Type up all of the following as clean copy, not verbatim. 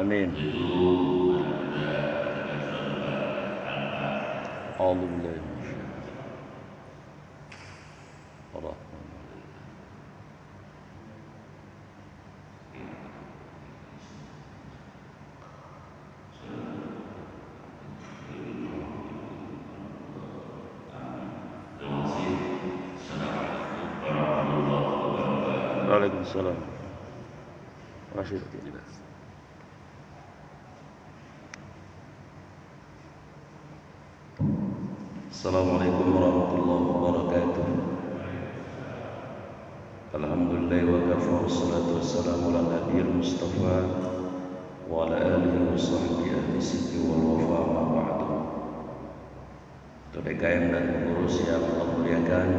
Amin. Alhamdulillah. Waalaikumsalam. Makasih. Assalamualaikum warahmatullahi wabarakatuh. Alhamdulillah wa kafa wassalatu wassalamu ala nabiyil mustafa wa ala alihi wa sahbihi ahli sidqi wal wafa ma ba'du. TDKM dan pengurus yang Allah muliakan,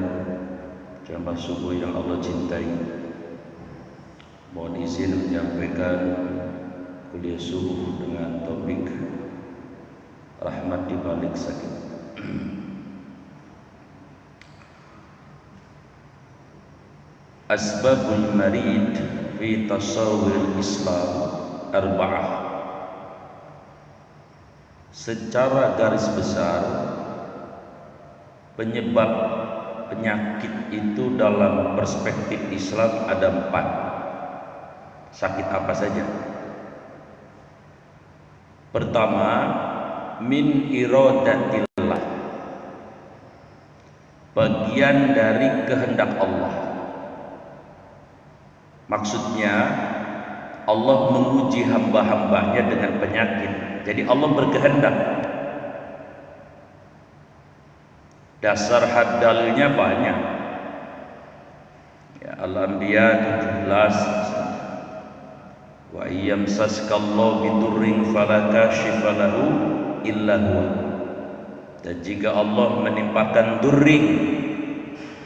jamaah subuh yang Allah cintai, mohon izin menyampaikan kuliah subuh dengan topik rahmat di balik sakit. Asbabul marid fi tasawwur Islam arba'ah. Secara garis besar, penyebab penyakit itu dalam perspektif Islam ada 4. Sakit apa saja? Pertama, min iradatillah, bagian dari kehendak Allah. Maksudnya Allah menguji hamba-hambanya dengan penyakit. Jadi Allah berkehendak. Dasar had dalilnya banyak. Ya, Al-Anbiya 17. Wa iyamsaskallahu bidurrin fala kashifa lahu illa huwa. Dan jika Allah menimpakan durring,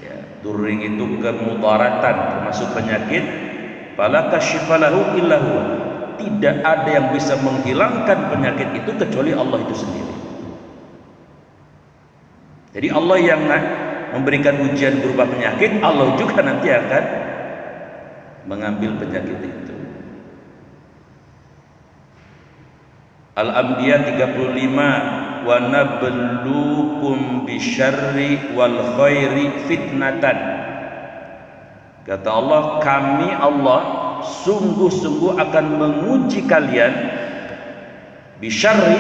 ya, durring itu kemudaratan termasuk penyakit, fala kashifa lahu illa huwa. Tidak ada yang bisa menghilangkan penyakit itu kecuali Allah itu sendiri. Jadi Allah yang memberikan ujian berupa penyakit, Allah juga nanti akan mengambil penyakit itu. Al-Anbiya 35, wa nabluukum bisyarri wal khairi fitnatan. Kata Allah, kami Allah sungguh-sungguh akan menguji kalian bisyarri,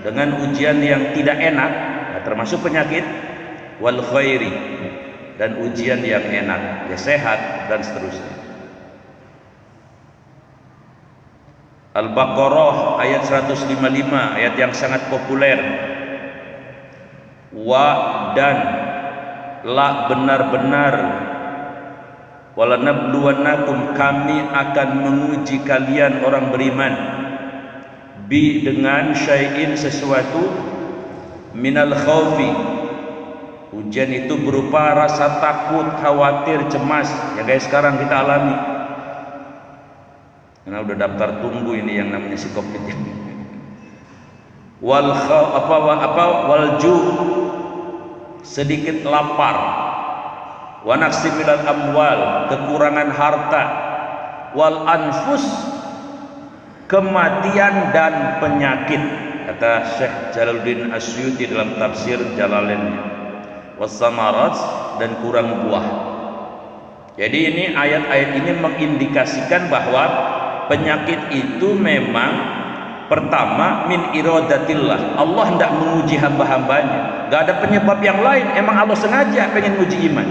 dengan ujian yang tidak enak, termasuk penyakit, wal khairi, dan ujian yang enak, ya sehat dan seterusnya. Al-Baqarah ayat 155, ayat yang sangat populer. Wa dan la, benar-benar, walanabluwannakum, kami akan menguji kalian orang beriman, bi, dengan syai'in, sesuatu, minal khawfi, ujian itu berupa rasa takut, khawatir, cemas, yang kayak sekarang kita alami. Karena udah daftar tunggu ini yang namanya si Covid ini. Wal ju, sedikit lapar, wa naqsi minal amwal, kekurangan harta, wal anfus, kematian dan penyakit, kata Syekh Jalaluddin Asyuti dalam tafsir Jalalain, wassamarat, dan kurang buah. Jadi ini ayat-ayat ini mengindikasikan bahwa penyakit itu memang pertama min iradatillah, Allah hendak menguji hamba-hambanya. Gak ada penyebab yang lain, emang Allah sengaja pengen menguji iman.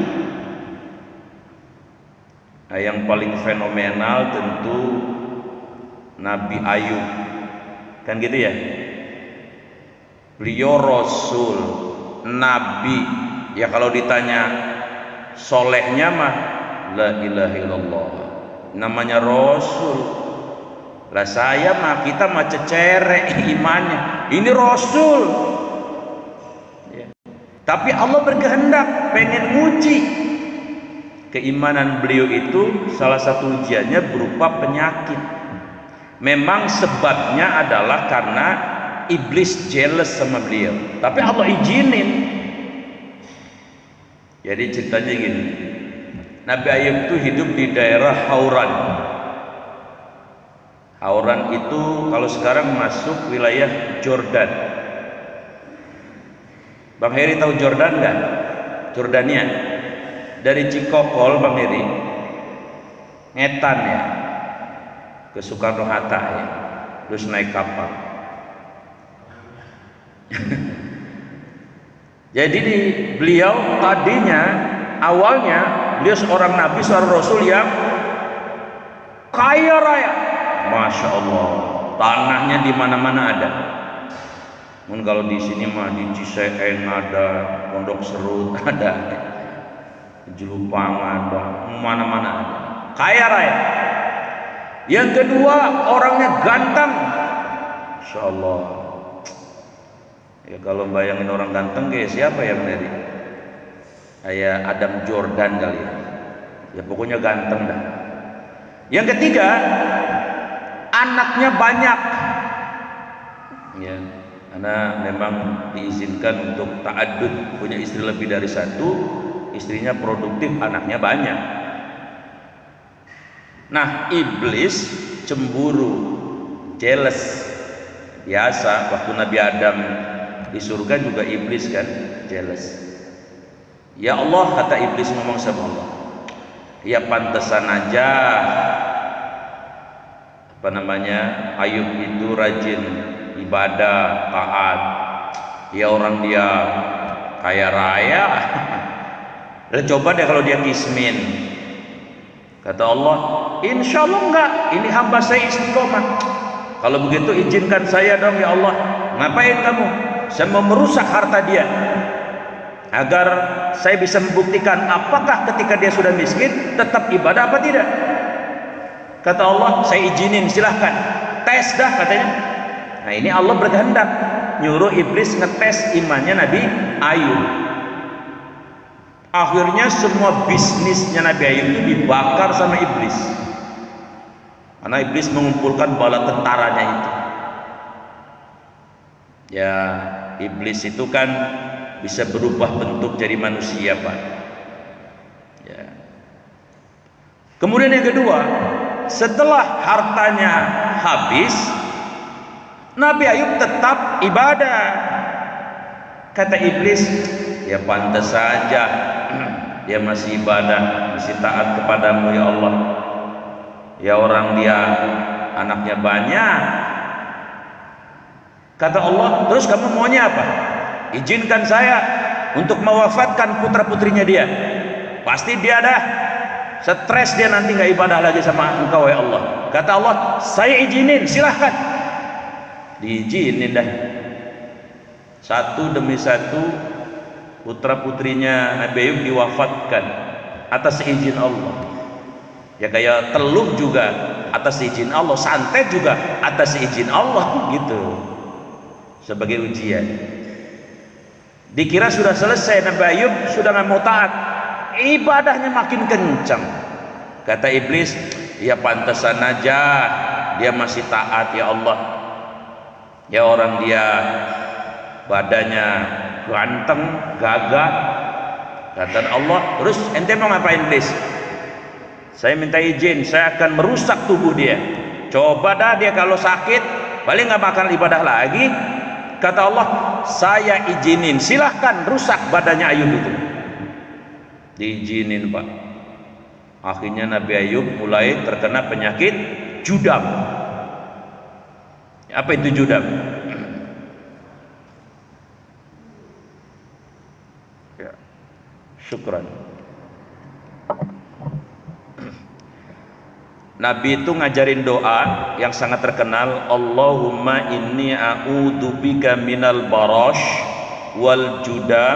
Nah, yang paling fenomenal tentu Nabi Ayub, kan gitu ya. Beliau Rasul, Nabi, ya kalau ditanya solehnya mah la ilaha illallah, namanya Rasul. Lah saya mah, kita mah cecerek imannya, ini Rasul ya. Tapi Allah berkehendak pengen uji keimanan beliau itu. Salah satu ujiannya berupa penyakit. Memang sebabnya adalah karena iblis jealous sama beliau, tapi Allah izinin. Jadi ceritanya gini, Nabi Ayub itu hidup di daerah Hauran. Auran itu kalau sekarang masuk wilayah Jordan. Bang Heri tahu Jordan nggak? Jordania. Dari Cikokol Bang Heri ngetan ya ke Soekarno Hatta ya, terus naik kapal. Jadi beliau tadinya awalnya beliau seorang nabi, seorang rasul yang kaya raya, masya Allah, tanahnya di mana-mana ada. Mungkin kalau di sini mah di Ciseeng ada, Pondok Serut ada, Jelupang ada, mana-mana ada, kaya raya. Yang kedua orangnya ganteng, insya Allah. Ya kalau bayangin orang ganteng kayak siapa ya Mary? Kayak Adam Jordan kali ya. Ya pokoknya ganteng dah. Yang ketiga anaknya banyak. Ya, karena memang diizinkan untuk ta'addud, punya istri lebih dari satu, istrinya produktif, anaknya banyak. Nah, iblis cemburu, jealous. Biasa waktu Nabi Adam di surga juga iblis kan jealous. Ya Allah, kata iblis ngomong sama Allah, ya pantesan aja Ayub itu rajin ibadah, taat. Ya orang dia kaya raya. Coba deh kalau dia kismin. Kata Allah, insya Allah enggak, ini hamba saya istiqomah. Kalau begitu izinkan saya dong ya Allah. Ngapain kamu? Saya mau merusak harta dia agar saya bisa membuktikan apakah ketika dia sudah miskin tetap ibadah apa tidak. Kata Allah, saya izinin, silahkan tes dah katanya. Nah ini Allah berkehendak nyuruh iblis ngetes imannya Nabi Ayub. Akhirnya semua bisnisnya Nabi Ayub itu dibakar sama iblis, karena iblis mengumpulkan bala tentaranya itu. Ya, iblis itu kan bisa berubah bentuk jadi manusia, Pak. Ya. Kemudian yang kedua, setelah hartanya habis, Nabi Ayub tetap ibadah. Kata iblis, ya pantas saja dia masih ibadah, masih taat kepadamu ya Allah. Ya orang dia anaknya banyak. Kata Allah, terus kamu maunya apa? Izinkan saya untuk mewafatkan putra-putrinya dia. Pasti dia dah stres, dia nanti nggak ibadah lagi sama engkau ya Allah. Kata Allah, saya izinin, silahkan. Diizinin dah. Satu demi satu putra-putrinya Nabi Ayub diwafatkan atas izin Allah. Ya kayak teluh juga atas izin Allah, santet juga atas izin Allah gitu. Sebagai ujian. Dikira sudah selesai, Nabi Ayub sudah nggak mau taat, ibadahnya makin kencang. Kata iblis, ya pantesan aja dia masih taat ya Allah. Ya orang dia badannya ganteng, gagah. Kata Allah, terus ente mau ngapain iblis? Saya minta izin, saya akan merusak tubuh dia. Coba dah dia kalau sakit, paling nggak bakal ibadah lagi. Kata Allah, saya izinin, silahkan rusak badannya Ayub itu. Diizinin Pak. Akhirnya Nabi Ayub mulai terkena penyakit judam. Apa itu judam? Ya, syukran. Nabi itu ngajarin doa yang sangat terkenal, Allahumma inni a'udzubika minal barash wal judam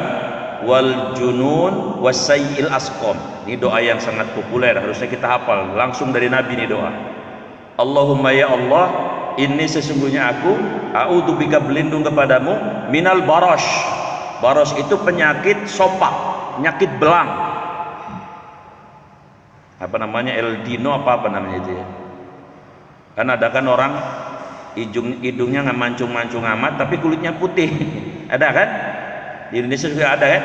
wal junun wasayil asqam. Ini doa yang sangat populer, harusnya kita hafal langsung dari Nabi ini doa. Allahumma ya Allah, ini sesungguhnya aku a'udzubika, berlindung kepadamu, minal barash. Barash itu penyakit sopak, penyakit belang. Apa namanya, El Dino apa namanya itu ya. Kan ada kan orang hidungnya nggak mancung-mancung amat tapi kulitnya putih. Ada kan? Di Indonesia juga ada kan?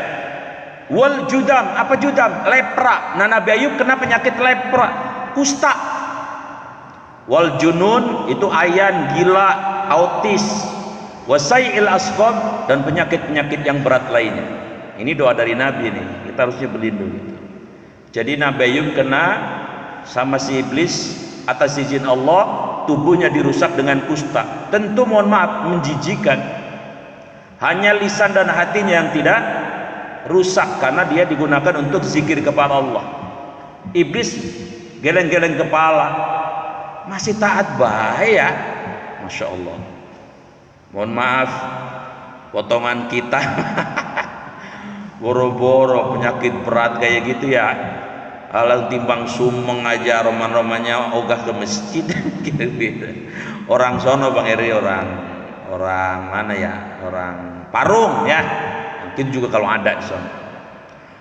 Wal judam, apa judam? Lepra. Nah Nabi Ayub kena penyakit lepra, kusta. wal junun itu ayan, gila, autis, wasai'il asqam, dan penyakit-penyakit yang berat lainnya. Ini doa dari Nabi nih, kita harusnya berlindung gitu. Jadi Nabi Ayub kena sama si iblis atas izin Allah, tubuhnya dirusak dengan kusta. Tentu mohon maaf menjijikan. Hanya lisan dan hatinya yang tidak rusak karena dia digunakan untuk zikir kepada Allah. Iblis geleng-geleng kepala, masih taat bahaya. Masya Allah. Mohon maaf, potongan kita boro-boro penyakit berat kayak gitu ya. Alang timbang sumeng aja roman-romannya ogah ke masjid. Orang sono Bang Eri, orang mana ya, orang Parung ya, mungkin juga kalau ada di sono.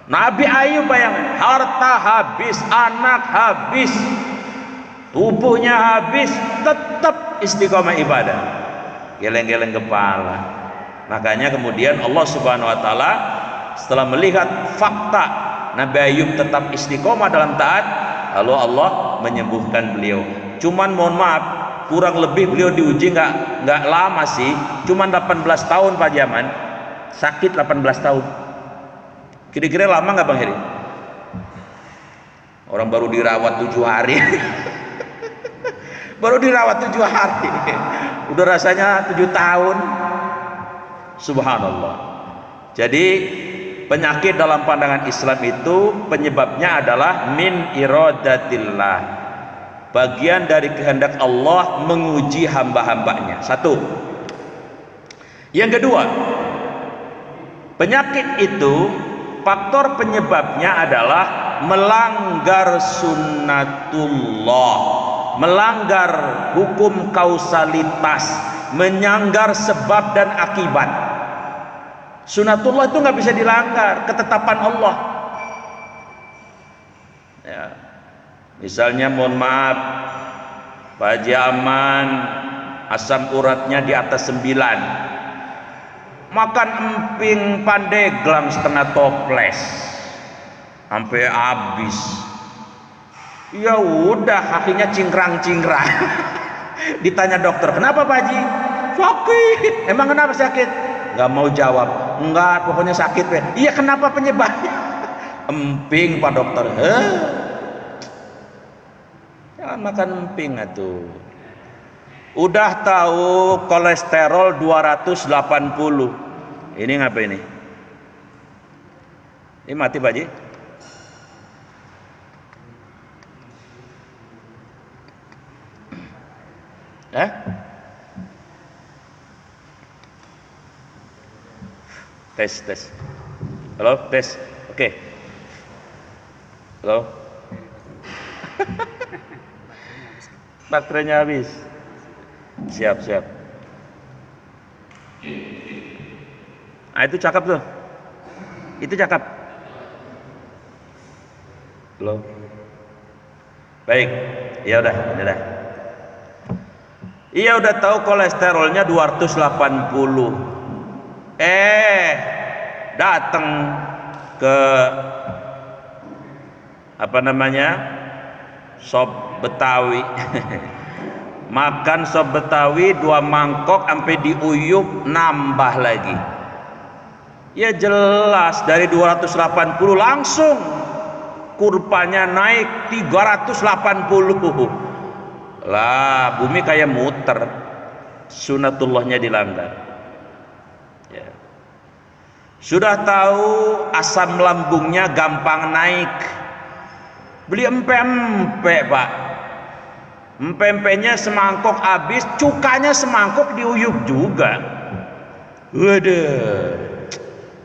Nabi Ayub bayangkan, harta habis, anak habis, tubuhnya habis, tetap istiqomah ibadah, geleng-geleng kepala. Makanya kemudian Allah Subhanahu wa taala setelah melihat fakta Nabi Ayub tetap istiqomah dalam taat, lalu Allah menyembuhkan beliau. Cuman mohon maaf, kurang lebih beliau diuji nggak lama sih, cuman 18 tahun Pak Jaman, sakit 18 tahun. Kira-kira lama nggak Bang Heri? Orang baru dirawat 7 hari. Baru dirawat 7 hari, udah rasanya 7 tahun. Subhanallah. Jadi penyakit dalam pandangan Islam itu penyebabnya adalah min iradatillah, bagian dari kehendak Allah menguji hamba-hambanya. Satu. Yang kedua, penyakit itu faktor penyebabnya adalah melanggar sunnatullah, melanggar hukum kausalitas, menyanggar sebab dan akibat. Sunatullah itu nggak bisa dilanggar, ketetapan Allah ya. Misalnya mohon maaf, Pak Haji Aman asam uratnya di atas 9, makan emping pandeglang setengah toples sampai habis, ya udah kakinya cingkrang-cingkrang. Ditanya dokter, kenapa Pak Haji? Sakit. Emang kenapa sakit? Nggak mau jawab. Enggak, pokoknya sakit. Iya, kenapa penyebabnya? Emping Pak dokter. Jangan makan emping atuh. Udah tahu kolesterol 280. Ini ngapa ini? Ini mati Pak Haji? Tes. Halo, tes. Oke. Halo. Baterainya habis. Siap. Ah, itu cakep tuh. Itu cakep. Halo. Baik. Ya udah. Iya udah tahu kolesterolnya 280. Datang ke sop Betawi. Makan sop Betawi 2 mangkok sampai diuyup, nambah lagi. Ya jelas dari 280 langsung kurvanya naik 380. Lah, bumi kayak muter. Sunatullahnya dilanggar. Ya. Sudah tahu asam lambungnya gampang naik, beli empe-empe Pak. Empe-empenya semangkok habis, cukanya semangkok diuyup juga. Waduh,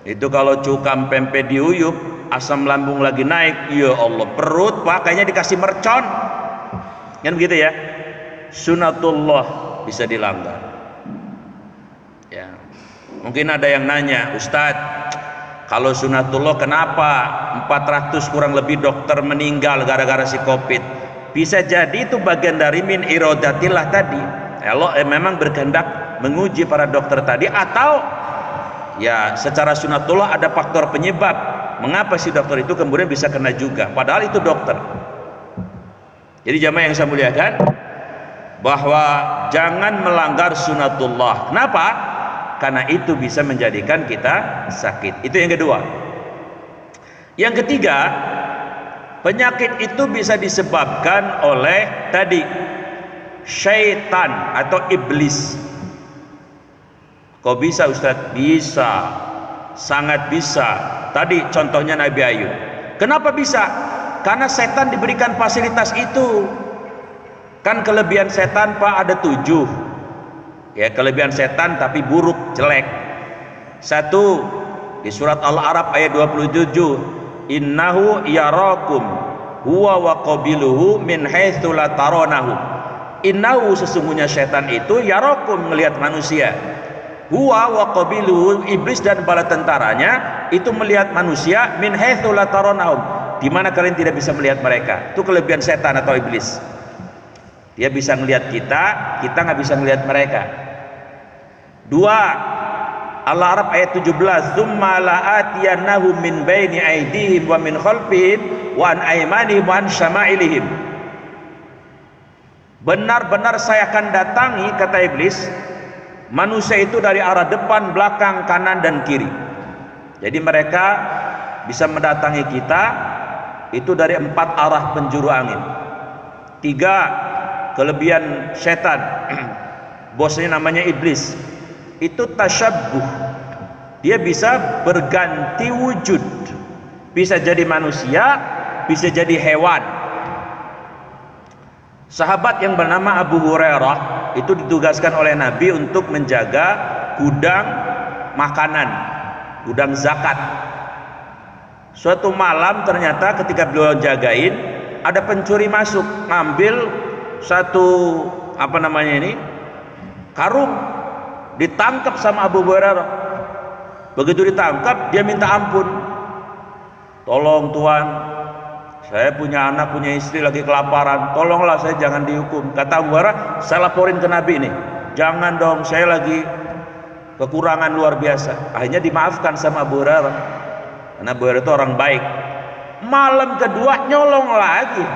itu kalau cuka empe-empe diuyup, asam lambung lagi naik, ya Allah, perut Pak kayaknya dikasih mercon. Kan begitu ya. Sunatullah bisa dilanggar. Ya. Mungkin ada yang nanya, Ustadz, kalau sunatullah kenapa 400 kurang lebih dokter meninggal gara-gara si Covid? Bisa jadi itu bagian dari min iradatillah tadi. Allah memang berkehendak menguji para dokter tadi, atau ya secara sunatullah ada faktor penyebab mengapa si dokter itu kemudian bisa kena juga, padahal itu dokter. Jadi jamaah yang saya muliakan, bahwa jangan melanggar sunatullah. Kenapa? Karena itu bisa menjadikan kita sakit. Itu yang kedua. Yang ketiga, penyakit itu bisa disebabkan oleh tadi syaitan atau iblis. Kok bisa Ustadz? Bisa, sangat bisa. Tadi contohnya Nabi Ayub. Kenapa bisa? Karena setan diberikan fasilitas itu. Kan kelebihan setan Pak ada 7. Ya, kelebihan setan tapi buruk, jelek. 1 di surat Al-A'raf ayat 27, innahu yarakum huwa wa qabiluhu min haitsu la tarawnahu. Innahu sesungguhnya setan itu yarakum melihat manusia. Huwa wa qabiluhu iblis dan bala tentaranya itu melihat manusia min haitsu la tarawnahum, di mana kalian tidak bisa melihat mereka. Itu kelebihan setan atau iblis. Dia bisa melihat kita, kita nggak bisa melihat mereka. 2 Al-A'raf ayat 17, tsumma la'atiyannahum min baini aydihim wa min khalfihim wa an aymanihim wa an syama'ilihim. Benar-benar saya akan datangi, kata iblis, manusia itu dari arah depan, belakang, kanan dan kiri. Jadi mereka bisa mendatangi kita itu dari 4 arah penjuru angin. 3 kelebihan setan, bosnya namanya iblis, itu tasyabbuh. Dia bisa berganti wujud, bisa jadi manusia, bisa jadi hewan. Sahabat yang bernama Abu Hurairah itu ditugaskan oleh Nabi untuk menjaga gudang makanan, gudang zakat. Suatu malam ternyata ketika beliau jagain, ada pencuri masuk ngambil satu karung, ditangkap sama Abu Hurairah. Begitu ditangkap, dia minta ampun. Tolong Tuhan, saya punya anak, punya istri lagi kelaparan, tolonglah saya jangan dihukum. Kata Abu Hurairah, saya laporin ke Nabi nih, jangan dong, saya lagi kekurangan luar biasa. Akhirnya dimaafkan sama Abu Hurairah, karena Abu Hurairah itu orang baik. Malam kedua nyolong lagi,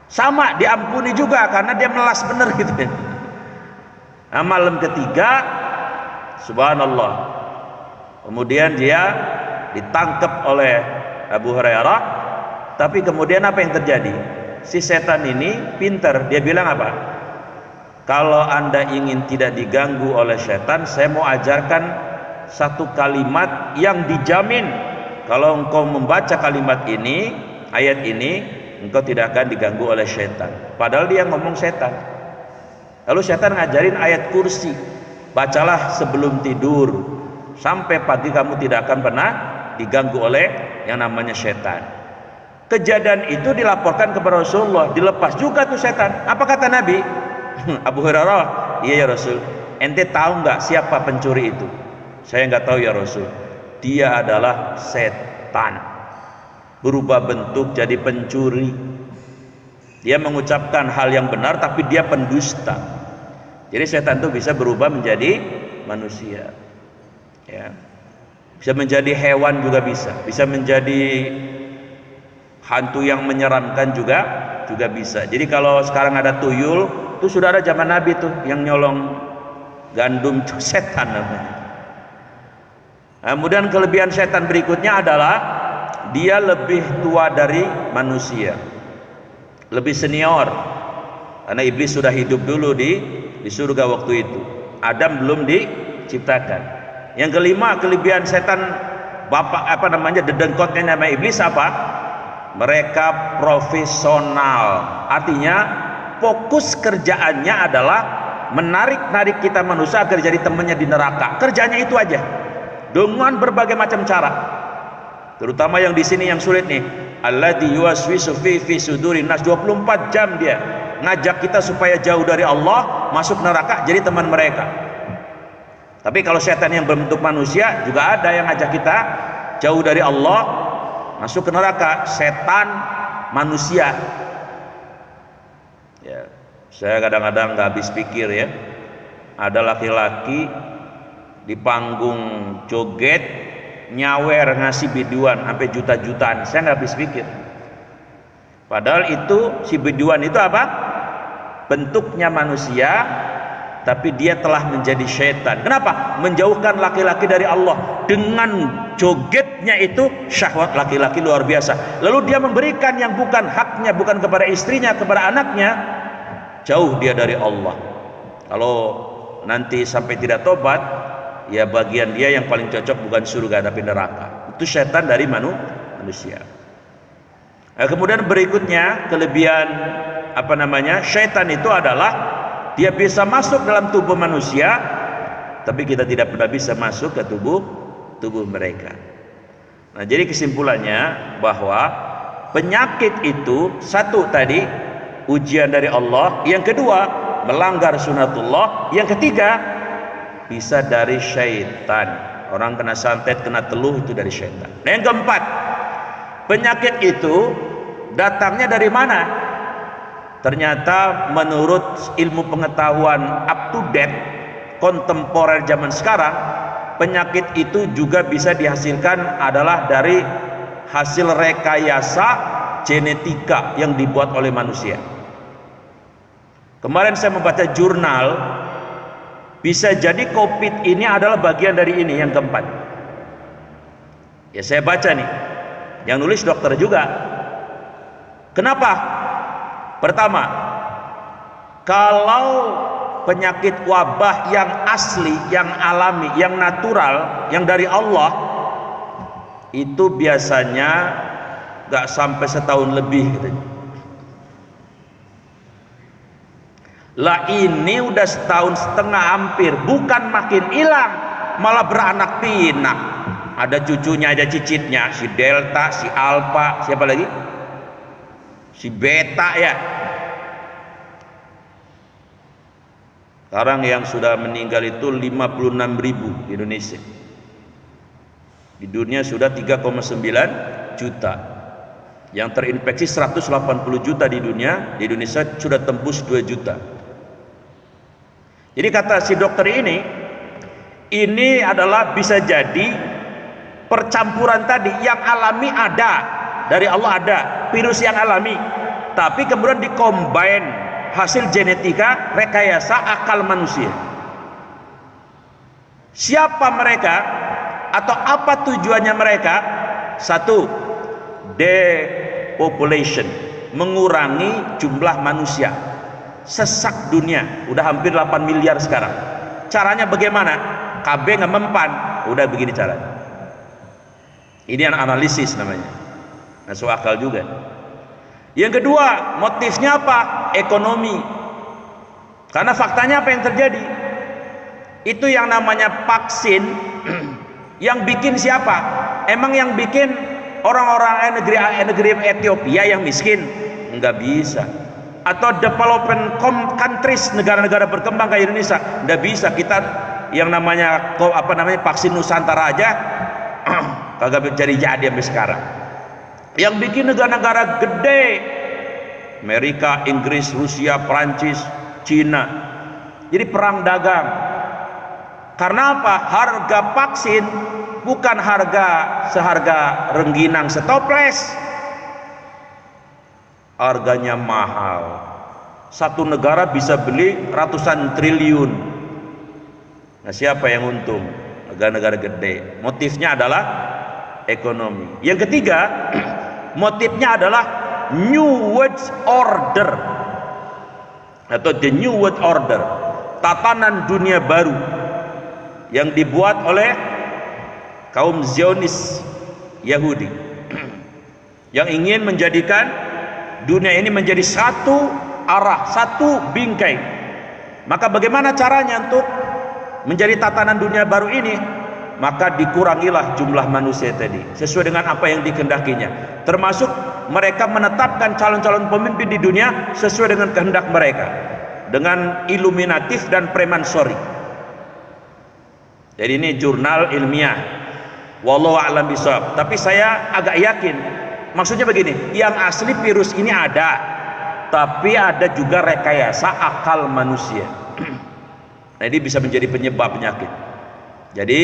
sama diampuni juga karena dia melas bener gitu. Nah, malam ketiga, subhanallah, kemudian dia ditangkap oleh Abu Hurairah. Tapi kemudian apa yang terjadi? Si setan ini pinter, dia bilang apa? Kalau anda ingin tidak diganggu oleh setan, saya mau ajarkan satu kalimat yang dijamin kalau engkau membaca kalimat ini, ayat ini, engkau tidak akan diganggu oleh setan. Padahal dia ngomong setan. Lalu setan ngajarin ayat kursi, bacalah sebelum tidur, sampai pagi kamu tidak akan pernah diganggu oleh yang namanya setan. Kejadian itu dilaporkan kepada Rasulullah, dilepas juga tuh setan. Apa kata Nabi? Abu Hurairah, iya ya Rasul, ente tahu nggak siapa pencuri itu? Saya nggak tahu ya Rasul. Dia adalah setan, berubah bentuk jadi pencuri. Dia mengucapkan hal yang benar tapi dia pendusta. Jadi setan itu bisa berubah menjadi manusia, ya. Bisa menjadi hewan juga bisa menjadi hantu yang menyeramkan juga bisa. Jadi kalau sekarang ada tuyul, itu sudah ada zaman Nabi tuh yang nyolong gandum, itu setan namanya. Kemudian kelebihan setan berikutnya adalah dia lebih tua dari manusia, lebih senior, karena iblis sudah hidup dulu di surga waktu itu. Adam belum diciptakan. Yang kelima, kelebihan setan dedengkotnya nama iblis apa? Mereka profesional. Artinya fokus kerjaannya adalah menarik kita manusia agar jadi temannya di neraka. Kerjanya itu aja, dengan berbagai macam cara. Terutama yang di sini yang sulit nih, alladzi yuwaswisu fi sudurin nas, 24 jam dia ngajak kita supaya jauh dari Allah, masuk neraka, jadi teman mereka. Tapi kalau setan yang berbentuk manusia juga ada yang ngajak kita jauh dari Allah, masuk ke neraka. Setan manusia, ya. Saya kadang-kadang nggak habis pikir ya, ada laki-laki di panggung joget nyawer ngasih biduan sampai juta-jutaan. Saya nggak habis pikir. Padahal itu si biduan itu apa? bentuknya manusia, tapi dia telah menjadi syaitan. Kenapa? Menjauhkan laki-laki dari Allah. Dengan jogetnya itu syahwat laki-laki luar biasa. Lalu dia memberikan yang bukan haknya, bukan kepada istrinya, kepada anaknya. Jauh dia dari Allah. Kalau nanti sampai tidak tobat, ya bagian dia yang paling cocok bukan surga tapi neraka. Itu syaitan dari manusia. Nah, kemudian berikutnya kelebihan syaitan itu adalah dia bisa masuk dalam tubuh manusia, tapi kita tidak pernah bisa masuk ke tubuh mereka. Nah, jadi kesimpulannya bahwa penyakit itu satu tadi ujian dari Allah, yang kedua melanggar sunatullah, yang ketiga bisa dari syaitan. Orang kena santet, kena teluh itu dari syaitan. Nah, yang keempat, penyakit itu datangnya dari mana? Ternyata menurut ilmu pengetahuan up to date kontemporer zaman sekarang, penyakit itu juga bisa dihasilkan adalah dari hasil rekayasa genetika yang dibuat oleh manusia. Kemarin saya membaca jurnal, bisa jadi COVID ini adalah bagian dari ini, yang keempat. Ya saya baca nih, yang nulis dokter juga. Kenapa? Pertama, kalau penyakit wabah yang asli, yang alami, yang natural, yang dari Allah, itu biasanya gak sampai setahun lebih gitu. Lah ini udah setahun setengah hampir, bukan makin hilang, malah beranak pinak. Ada cucunya, ada cicitnya, si Delta, si Alpha, siapa lagi? Si Beta ya. Sekarang yang sudah meninggal itu 56.000 di Indonesia. Di dunia sudah 3,9 juta. Yang terinfeksi 180 juta di dunia, di Indonesia sudah tembus 2 juta. Jadi kata si dokter ini adalah bisa jadi percampuran tadi yang alami ada, dari Allah ada, virus yang alami, tapi kemudian dikombin hasil genetika, rekayasa akal manusia. Siapa mereka atau apa tujuannya mereka? Satu, depopulation, mengurangi jumlah manusia. Sesak dunia, udah hampir 8 miliar sekarang. Caranya bagaimana? KB nggak mempan, udah begini caranya. Ini analisis namanya, masuk akal juga. Yang kedua, motifnya apa? Ekonomi. Karena faktanya apa yang terjadi? Itu yang namanya vaksin, yang bikin siapa? Emang yang bikin orang-orang negeri Ethiopia yang miskin? Enggak bisa. Atau development countries, negara-negara berkembang kayak Indonesia, enggak bisa. Kita yang namanya vaksin Nusantara aja kagak jadi sampai sekarang. Yang bikin negara-negara gede, Amerika, Inggris, Rusia, Prancis, Cina. Jadi perang dagang. Karena apa? Harga vaksin bukan seharga rengginang setoples. Harganya mahal. Satu negara bisa beli ratusan triliun. Nah, siapa yang untung? Negara-negara gede. Motifnya adalah ekonomi. Yang ketiga, motifnya adalah New World Order atau the New World Order, tatanan dunia baru yang dibuat oleh kaum Zionis Yahudi yang ingin menjadikan dunia ini menjadi satu arah, satu bingkai. Maka bagaimana caranya untuk menjadi tatanan dunia baru ini? Maka dikurangilah jumlah manusia tadi sesuai dengan apa yang dikehendakinya, termasuk mereka menetapkan calon-calon pemimpin di dunia sesuai dengan kehendak mereka, dengan iluminatif dan premansori. Jadi ini jurnal ilmiah, wallahu a'lam bishawab. Tapi saya agak yakin, maksudnya begini, yang asli virus ini ada, tapi ada juga rekayasa akal manusia. Nah, ini bisa menjadi penyebab penyakit. Jadi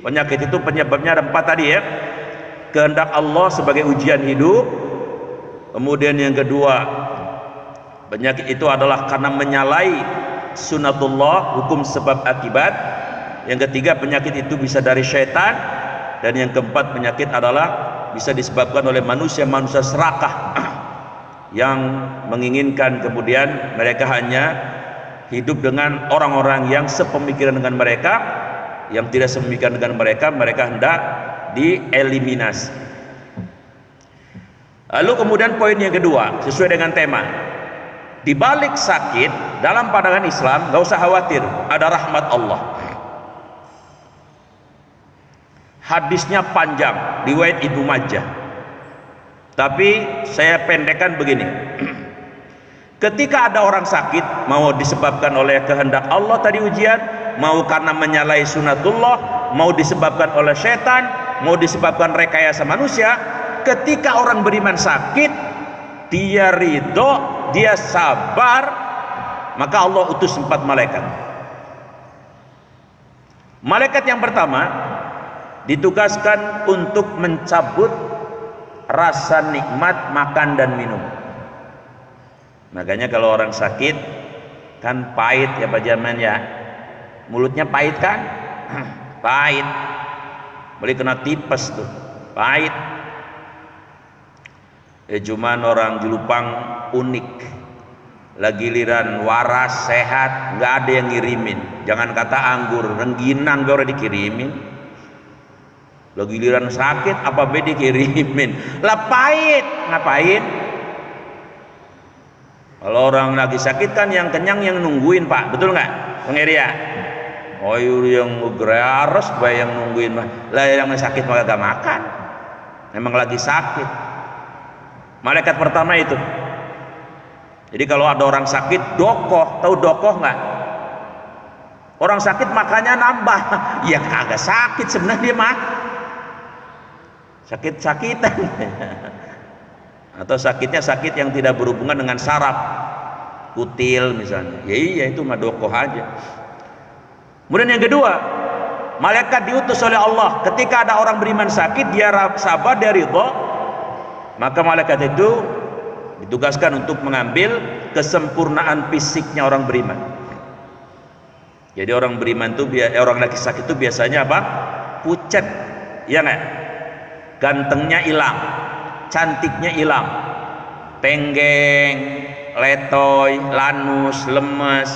penyakit itu penyebabnya ada 4 tadi ya. Kehendak Allah sebagai ujian hidup. Kemudian yang kedua, Penyakit itu adalah karena menyalahi sunatullah, hukum sebab akibat. Yang ketiga, penyakit itu bisa dari syaitan. Dan yang keempat, penyakit adalah bisa disebabkan oleh manusia-manusia serakah yang menginginkan kemudian mereka hanya hidup dengan orang-orang yang sepemikiran dengan mereka. Yang tidak sepemikiran dengan mereka, mereka hendak dieliminasi. Lalu kemudian poin yang kedua, sesuai dengan tema, di balik sakit dalam pandangan Islam gak usah khawatir, ada rahmat Allah. Hadisnya panjang, riwayat Ibnu Majah, tapi saya pendekkan begini. Ketika ada orang sakit, mau disebabkan oleh kehendak Allah tadi ujian, mau karena menyalahi sunatullah, mau disebabkan oleh setan, mau disebabkan rekayasa manusia. Ketika orang beriman sakit, dia ridho, dia sabar, maka Allah utus 4 malaikat. Malaikat yang pertama ditugaskan untuk mencabut rasa nikmat makan dan minum. Makanya kalau orang sakit kan pahit ya Pak Jaman ya, mulutnya pahit kan? Pahit, boleh kena tipes tuh, pahit. Ya cuman orang Jelupang unik, lagi giliran waras sehat nggak ada yang ngirimin. Jangan kata anggur, rengginang gak udah dikirimin. Lagi giliran sakit apa beda dikirimin. Lah pahit, ngapain? Kalau orang lagi sakit kan yang kenyang yang nungguin Pak, betul nggak, Bang Eria? Oh yang grares bayang nungguin mah. Lah yang sakit maka gak makan. Memang lagi sakit. Malaikat pertama itu. Jadi kalau ada orang sakit, dokoh, tahu dokoh nggak? Orang sakit makannya nambah. Ya kagak sakit sebenarnya dia mah. Sakit-sakitan. Atau sakitnya sakit yang tidak berhubungan dengan saraf, kutil misalnya. Ya iya itu mah dokoh aja. Kemudian yang kedua, malaikat diutus oleh Allah. Ketika ada orang beriman sakit, dia sabar, dia ridho, maka malaikat itu ditugaskan untuk mengambil kesempurnaan fisiknya orang beriman. Jadi orang beriman itu, orang lagi sakit itu biasanya apa? Pucat, ya nggak? Gantengnya hilang, cantiknya hilang, tenggeng, letoy, lanus, lemes.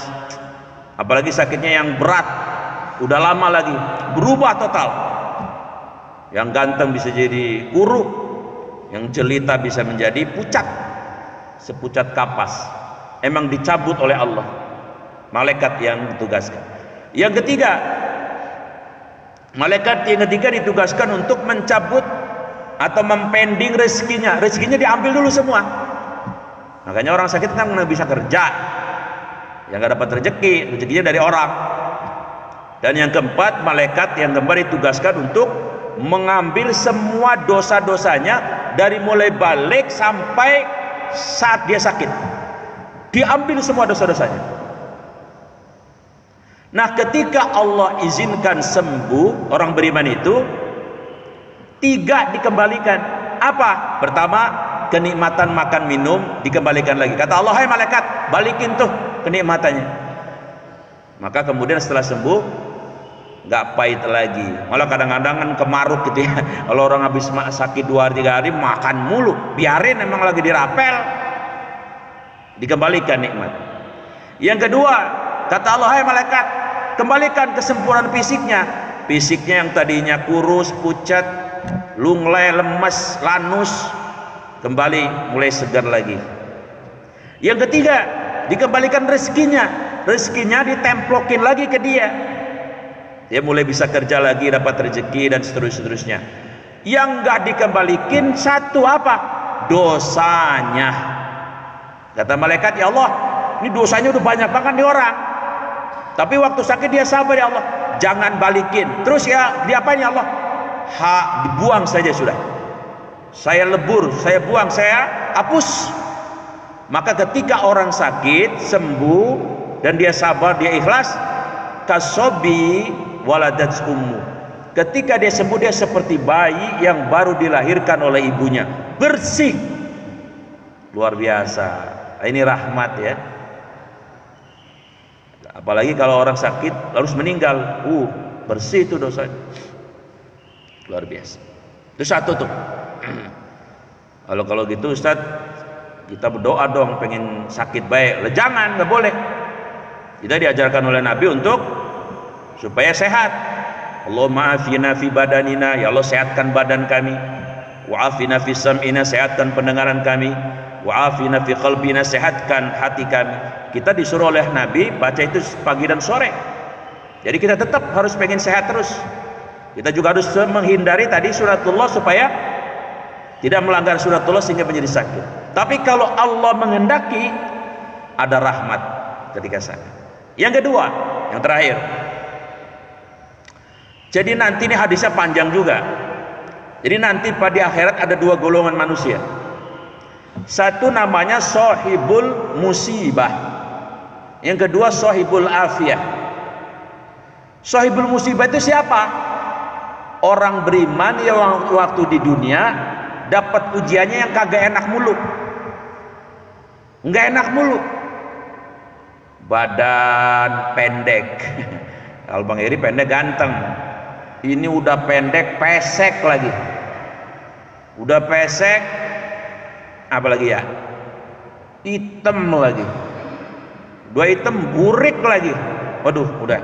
Apalagi sakitnya yang berat, udah lama lagi, berubah total. Yang ganteng bisa jadi kuruk, yang jelita bisa menjadi pucat, sepucat kapas. Emang dicabut oleh Allah, malaikat yang ditugaskan. Yang ketiga, malaikat yang ketiga ditugaskan untuk mencabut atau mempending rezekinya. Rezekinya diambil dulu semua. Makanya orang sakit kan nggak bisa kerja, yang nggak dapat rezeki, rezekinya dari orang. Dan yang keempat, malaikat yang keempat ditugaskan untuk mengambil semua dosa-dosanya dari mulai balik sampai saat dia sakit. Diambil semua dosa-dosanya. Nah, ketika Allah izinkan sembuh orang beriman itu, 3 dikembalikan. Apa? Pertama, kenikmatan makan minum dikembalikan lagi. Kata Allah, hai malaikat, balikin tuh kenikmatannya. Maka kemudian setelah sembuh nggak pahit lagi. Malah kadang-kadang kan kemaruk gitu ya. Kalau orang habis sakit 2-3 hari makan mulu, biarin emang lagi dirapel, dikembalikan nikmat. Yang kedua, kata Allah, hai malaikat, kembalikan kesempurnaan fisiknya. Fisiknya yang tadinya kurus, pucat, lunglai, lemes, lanus, kembali mulai segar lagi. Yang ketiga, dikembalikan rezekinya. Rezekinya ditemplokin lagi ke dia. Dia mulai bisa kerja lagi, dapat rezeki dan seterusnya. Yang enggak dikembalikan satu apa? Dosanya. Kata malaikat, ya Allah, ini dosanya udah banyak banget nih orang. Tapi waktu sakit dia sabar ya Allah. Jangan balikin. Terus ya diapain ya Allah? Dibuang saja sudah. Saya lebur, saya buang, saya hapus. Maka ketika orang sakit sembuh dan dia sabar, dia ikhlas, kasobi waladats ummu. Ketika dia sembuh, dia seperti bayi yang baru dilahirkan oleh ibunya, bersih, luar biasa. Ini rahmat ya. Apalagi kalau orang sakit harus meninggal, bersih itu dosa. Luar biasa. Itu satu tuh. Kalau gitu Ustaz, kita berdoa dong pengen sakit baik. Jangan, nggak boleh. Kita diajarkan oleh Nabi untuk supaya sehat. Allahumma afina fi badanina, ya Allah sehatkan badan kami. Wa afina fi sam'ina, sehatkan pendengaran kami. Wa afina fi qalbina, sehatkan hati kami. Kita disuruh oleh Nabi baca itu pagi dan sore. Jadi kita tetap harus pengen sehat terus. Kita juga harus menghindari tadi suratullah supaya tidak melanggar suratullah sehingga menjadi sakit. Tapi kalau Allah menghendaki, ada rahmat ketika sakit. Yang kedua, yang terakhir. Jadi nanti ini hadisnya panjang juga. Jadi nanti pada akhirat ada dua golongan manusia. Satu namanya sahibul musibah. Yang kedua sahibul afiyah. Sahibul musibah itu siapa? Orang beriman yang waktu di dunia dapat ujiannya yang kagak enak mulu. Enggak enak mulu. Badan pendek. Kalau Bang Eri pendek ganteng. Ini udah pendek pesek lagi. Udah pesek apa lagi ya? Hitam lagi. Dua hitam burik lagi. Waduh, udah.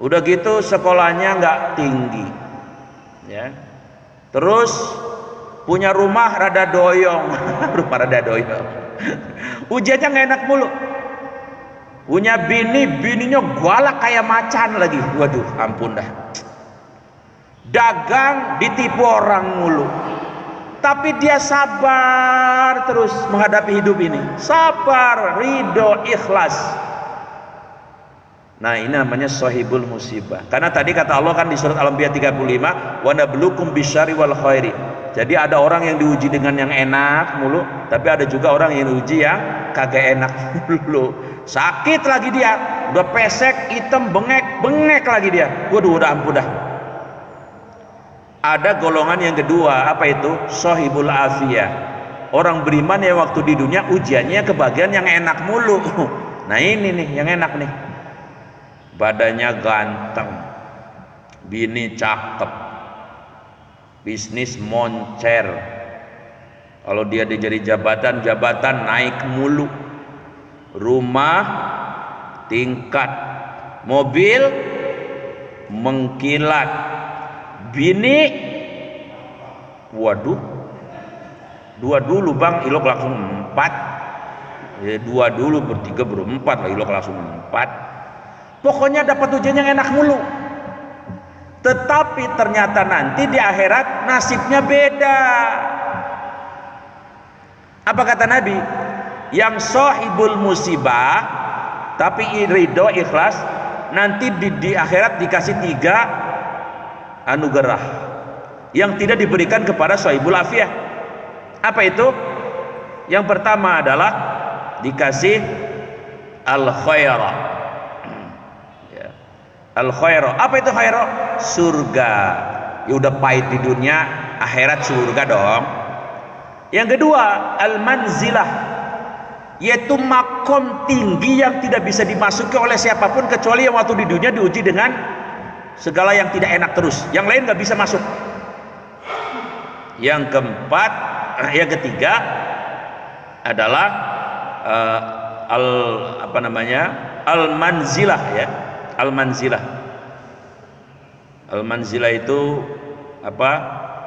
Udah gitu sekolahnya nggak tinggi. Ya. Terus punya rumah rada doyong. Rumah rada doyong. Ujiannya nggak enak mulu. Punya bininya galak kayak macan lagi. Waduh, ampun dah. Dagang ditipu orang mulu. Tapi dia sabar terus menghadapi hidup ini. Sabar, ridho, ikhlas. Nah, ini namanya sahibul musibah. Karena tadi kata Allah kan di surat Al-Anbiya 35, "Wa nabluukum bisyarri wal khairi." Jadi ada orang yang diuji dengan yang enak mulu, tapi ada juga orang yang diuji yang kagak enak mulu. Sakit lagi dia, udah pesek, hitam, bengek lagi dia. Waduh, udah ampun dah. Ada golongan yang kedua, apa itu? Sahibul afiyah. Orang beriman yang waktu di dunia ujiannya kebagian yang enak mulu. Nah, ini nih yang enak nih. Badannya ganteng, bini cakep, bisnis moncer. Kalau dia jadi jabatan naik mulu, rumah tingkat, mobil mengkilat, bini waduh, dua dulu Bang, ilok langsung 4 ya, dua dulu, bertiga, berempat lah, ilok langsung 4. Pokoknya dapat ujian yang enak mulu. Tetapi ternyata nanti di akhirat nasibnya beda. Apa kata Nabi? Yang sahibul musibah tapi ridho ikhlas, nanti di akhirat dikasih 3 anugerah yang tidak diberikan kepada sahibul afiyah. Apa itu? Yang pertama adalah dikasih al-khairah. Al-khairah. Apa itu khairah? Surga. Ya udah pahit di dunia, akhirat surga dong. Yang kedua, al-manzilah, yaitu makom tinggi yang tidak bisa dimasuki oleh siapapun kecuali yang waktu di dunia diuji dengan segala yang tidak enak terus. Yang lain nggak bisa masuk. Yang keempat, yang ketiga adalah al-manzilah ya. Al-manzilah. Al-manzilah itu apa?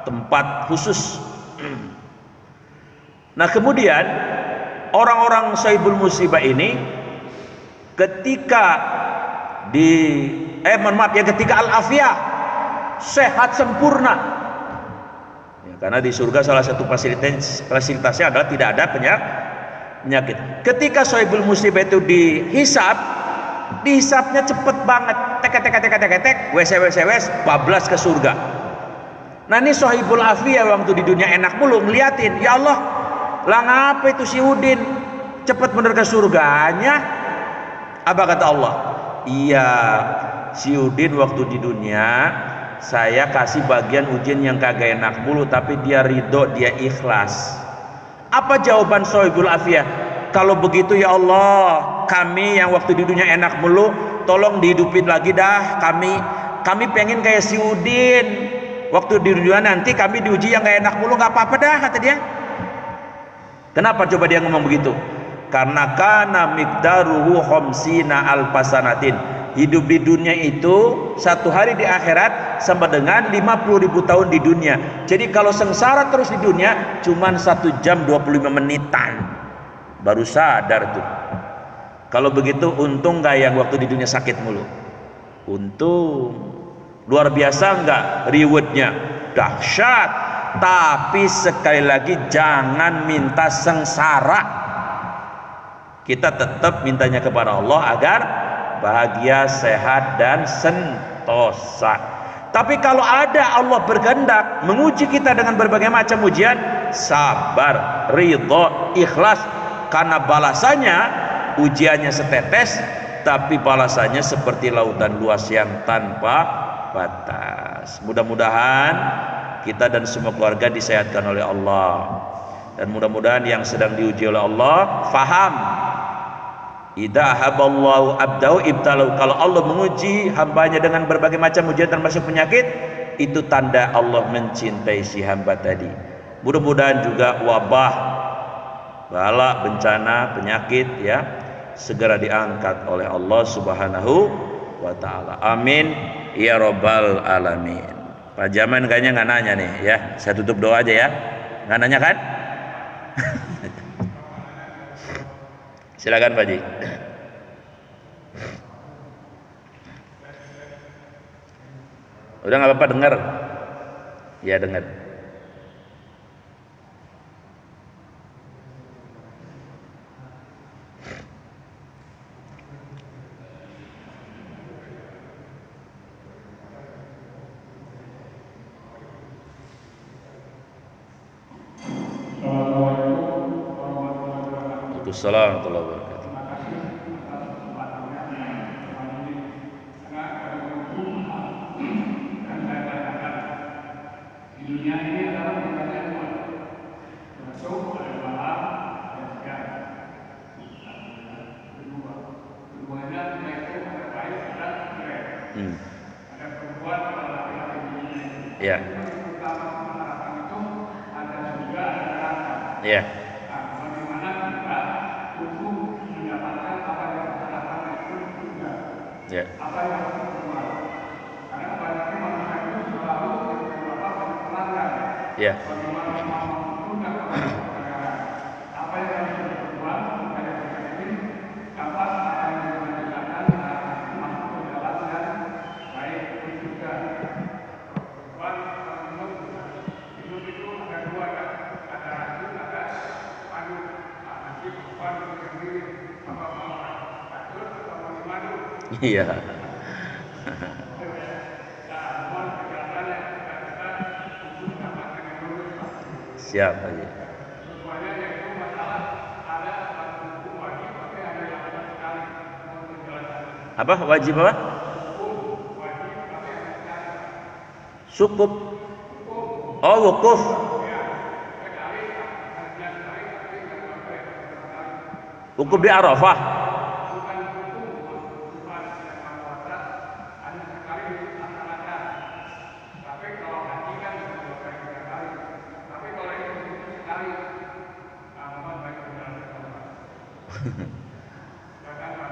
Tempat khusus. Nah, kemudian orang-orang sahibul musibah ini ketika ketika al-afiyah, sehat sempurna. Ya, karena di surga salah satu fasilitasnya adalah tidak ada penyakit. Ketika sahibul musibah itu dihisapnya cepet banget, tek, wes, bablas ke surga. Nah, ini sahibul afiyah waktu di dunia enak mulu ngeliatin, ya Allah, lah ngapa itu si Udin cepet bener ke surganya? Apa kata Allah? Iya, si Udin waktu di dunia saya kasih bagian ujian yang kagak enak mulu, tapi dia ridho, dia ikhlas. Apa jawaban Sohibul Afiyah? Kalau begitu ya Allah, kami yang waktu di dunia enak mulu, tolong dihidupin lagi dah kami. Kami pengen kayak si Udin. Waktu di dunia nanti kami diuji yang gak enak mulu, gak apa-apa dah, kata dia. Kenapa coba dia ngomong begitu? Karena kana miqdaruhu khamsina alfasanatin. Hidup di dunia itu satu hari di akhirat sama dengan 50.000 tahun di dunia. Jadi kalau sengsara terus di dunia cuman 1 jam 25 menitan. Baru sadar tuh. Kalau begitu untung gak yang waktu di dunia sakit mulu? Untung. Luar biasa enggak rewardnya? Dahsyat. Tapi sekali lagi jangan minta sengsara. Kita tetap mintanya kepada Allah agar bahagia, sehat, dan sentosa. Tapi kalau ada Allah berkehendak menguji kita dengan berbagai macam ujian, sabar, ridho, ikhlas, karena balasannya ujiannya setetes, tapi balasannya seperti lautan luas yang tanpa batas. Mudah-mudahan kita dan semua keluarga disehatkan oleh Allah, dan mudah-mudahan yang sedang diuji oleh Allah faham. Idza haballahu abdahu ibtalau. Kalau Allah menguji hambanya dengan berbagai macam ujian termasuk penyakit, itu tanda Allah mencintai si hamba tadi. Mudah-mudahan juga wabah, bala, bencana, penyakit ya segera diangkat oleh Allah Subhanahu wa taala. Amin ya rabbal alamin. Pak Jaman kayaknya nggak nanya nih ya. Saya tutup doa aja ya. Nggak nanya kan? Silakan Pak Ji. Udah nggak apa-apa dengar? Ya dengar. Waalaikumsalam warahmatullahi wabarakatuh. Di dunia ini adalah pertanyaan dua, termasuk ada malam dan siang. Keduanya yaitu ada baik dan jelek. Ada perempuan ada laki-laki di dunia ini. Ya. Yang pertama harapan itu ada surga, ada neraka. Ya. Bagaimana kita untuk mendapatkan apa yang harapan itu surga? Ya. Apa yang harus berbuat? Karena banyaknya manusia itu selalu melanggar. Ya. Bagaimana menggunakan apa yang harus berbuat supaya kita ini dapat apa yang dilakukan masuk ke dalam dan baik itu juga. Buat hidup itu ada dua kan, ada racun, ada madu. Nanti bukan sendiri apa mau racun atau mau madu. Iya. Siap aja. Apa wajib apa? Sukuk. Oh, wukuf. Wukuf di Arafah.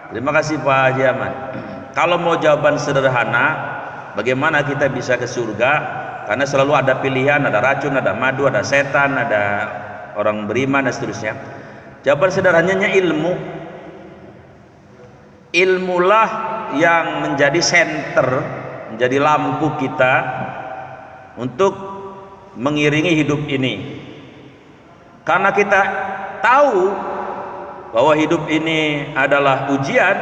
Terima kasih Pak Haji Ahmad. Kalau mau jawaban sederhana, bagaimana kita bisa ke surga? Karena selalu ada pilihan, ada racun, ada madu, ada setan, ada orang beriman dan seterusnya. Jawaban sederhananya ilmu. Ilmulah yang menjadi senter, menjadi lampu kita untuk mengiringi hidup ini. Karena kita tahu bahwa hidup ini adalah ujian,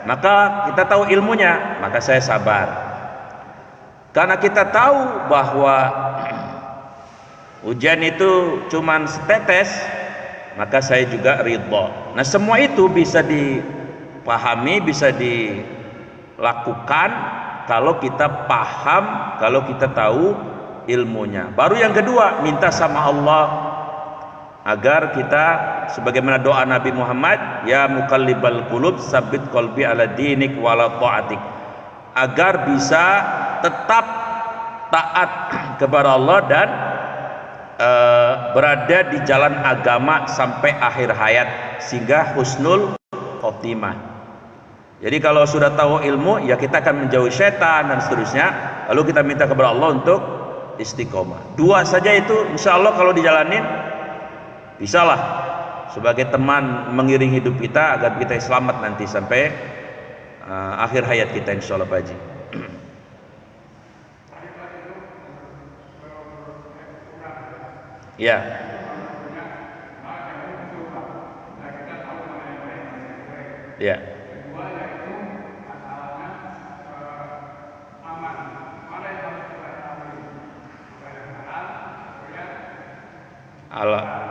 maka kita tahu ilmunya, maka saya sabar. Karena kita tahu bahwa ujian itu cuman setetes, maka saya juga ridho. Nah, semua itu bisa dipahami, bisa dilakukan kalau kita paham, kalau kita tahu ilmunya. Baru yang kedua, minta sama Allah agar kita sebagaimana doa Nabi Muhammad, ya muqallibal qulub tsabbit qalbi ala dinik wa ala ta'atik, agar bisa tetap taat kepada Allah dan berada di jalan agama sampai akhir hayat sehingga husnul khotimah. Jadi kalau sudah tahu ilmu, ya kita akan menjauhi setan dan seterusnya. Lalu kita minta kepada Allah untuk istiqomah. Dua saja itu insya Allah kalau dijalanin bisalah sebagai teman mengiring hidup kita agar kita selamat nanti sampai akhir hayat kita insya Allah Pak Haji. Ya. Ya.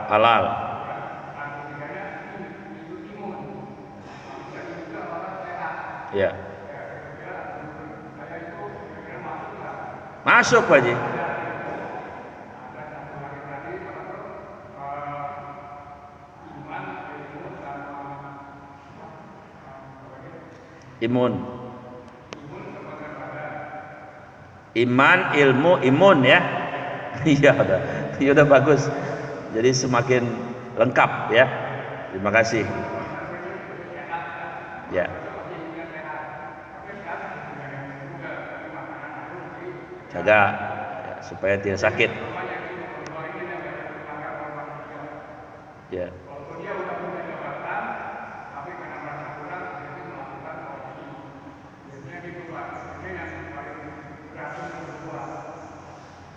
Halal. Ya. Masuk Pak Haji. Iman, ilmu, imun ya. Iya udah bagus. Jadi semakin lengkap ya. Terima kasih. Ya. Jaga ya, supaya tidak sakit. Ya.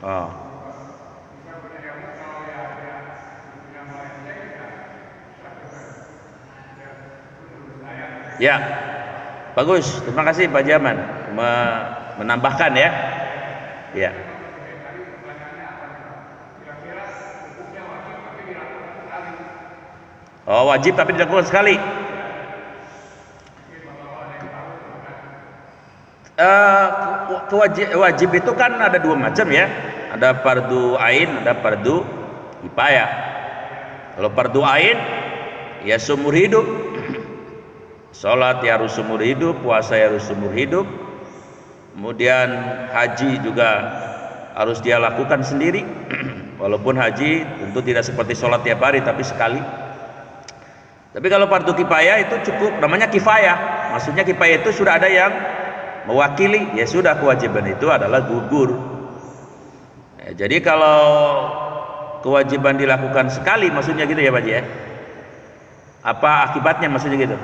Oh. Ya, bagus. Terima kasih Pak Jaman menambahkan ya. Ya. Oh, wajib tapi dilakukan sekali. Wajib itu kan ada dua macam ya. Ada fardu ain, ada fardu kifayah. Kalau fardu ain ya seumur hidup. Salat ya harus seumur hidup, puasa ya harus seumur hidup. Kemudian haji juga harus dia lakukan sendiri. Walaupun haji tentu tidak seperti sholat tiap hari tapi sekali. Tapi kalau fardu kifayah itu cukup, namanya kifayah. Maksudnya kifayah itu sudah ada yang mewakili, ya sudah kewajiban itu adalah gugur. Ya, jadi kalau kewajiban dilakukan sekali, maksudnya gitu ya Pak Haji ya? Apa akibatnya maksudnya gitu?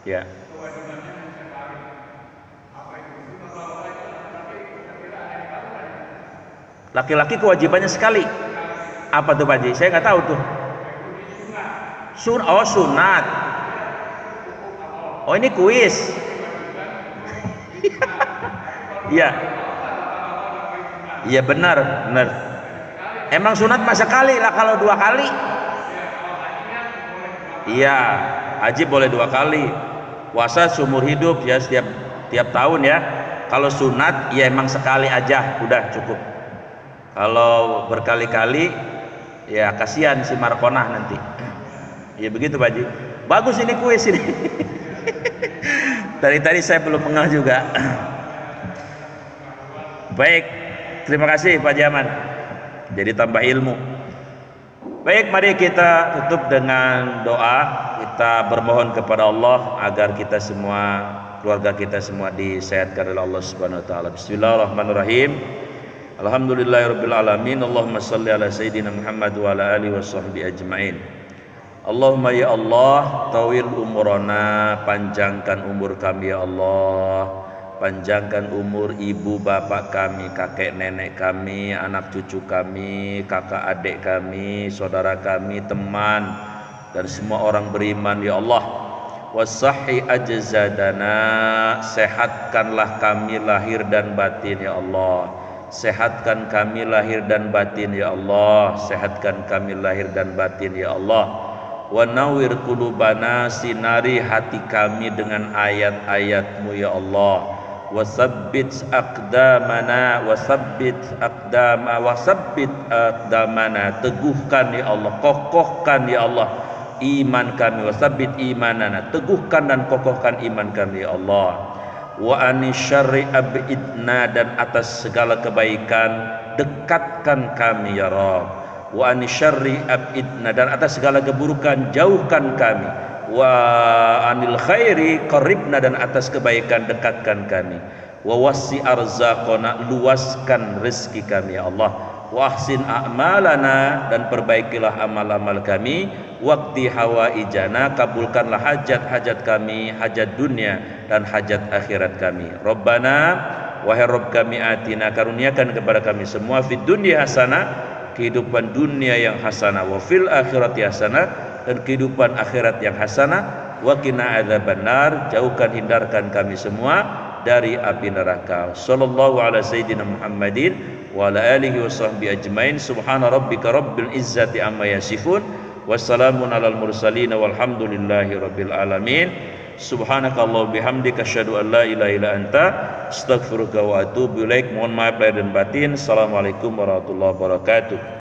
Ya. Laki-laki kewajibannya sekali. Apa tuh Pak Haji? Saya nggak tahu tuh. Sunat. Oh ini kuis. Iya. Iya benar. Emang sunat masa kali lah kalau 2 kali. Iya, haji boleh 2 kali. Puasa seumur hidup ya tiap tahun ya. Kalau sunat ya emang sekali aja, udah cukup. Kalau berkali-kali ya kasihan si Markonah nanti. Ya begitu Pak Haji. Bagus ini kuis ini. Tadi saya belum mengenal juga. Baik, terima kasih Pak Jaman. Jadi tambah ilmu. Baik, mari kita tutup dengan doa. Kita bermohon kepada Allah agar kita semua, keluarga kita semua disehatkan oleh Allah Subhanahu wa taala. Bismillahirrahmanirrahim. Alhamdulillahirabbil alamin. Allahumma shalli ala sayidina Muhammad wa ala alihi washabbihi ajmain. Allahumma ya Allah, tawil umurana, panjangkan umur kami ya Allah. Panjangkan umur ibu bapak kami, kakek nenek kami, anak cucu kami, kakak adik kami, saudara kami, teman dan semua orang beriman ya Allah. Wasahhi ajzadana, sehatkanlah kami lahir dan batin ya Allah. Sehatkan kami lahir dan batin ya Allah. Sehatkan kami lahir dan batin ya Allah. Wa nawwir qulubana, sinari hati kami dengan ayat-ayat-Mu ya Allah. wasabbit aqdamana teguhkan ya Allah, kokohkan ya Allah iman kami, wasabbit imanana teguhkan dan kokohkan iman kami ya Allah. Wa anisyarri abidna dan atas segala kebaikan dekatkan kami ya Rabb. Wa anisyarri abidna dan atas segala keburukan jauhkan kami. Wa anil khairi qaribna dan atas kebaikan dekatkan kami. Wa wasi arzaqona luaskan rezeki kami ya Allah. Wa ahsin a'malana dan perbaikilah amal-amal kami. Waqti hawaijana kabulkanlah hajat-hajat kami, hajat dunia dan hajat akhirat kami. Rabbana wahai Rabb kami, atina karuniakan kepada kami semua fid dunya hasanah, kehidupan dunia yang hasanah, wa fil akhirati hasanah dan kehidupan akhirat yang hasanah, wa qina adzabannar jauhkan hindarkan kami semua dari api neraka. Sallallahu ala sayyidina Muhammadin wa ala alihi wa sahbihi ajmain. Subhana rabbika rabbil izzati amma yasifun, wassalamun alal mursalin walhamdulillahi rabbil alamin. Subhanakallah bihamdika asyhadu an la ilaha illa anta astaghfiruka wa atubu ilaik. Mohon maaf lahir dan batin. Assalamualaikum warahmatullahi wabarakatuh.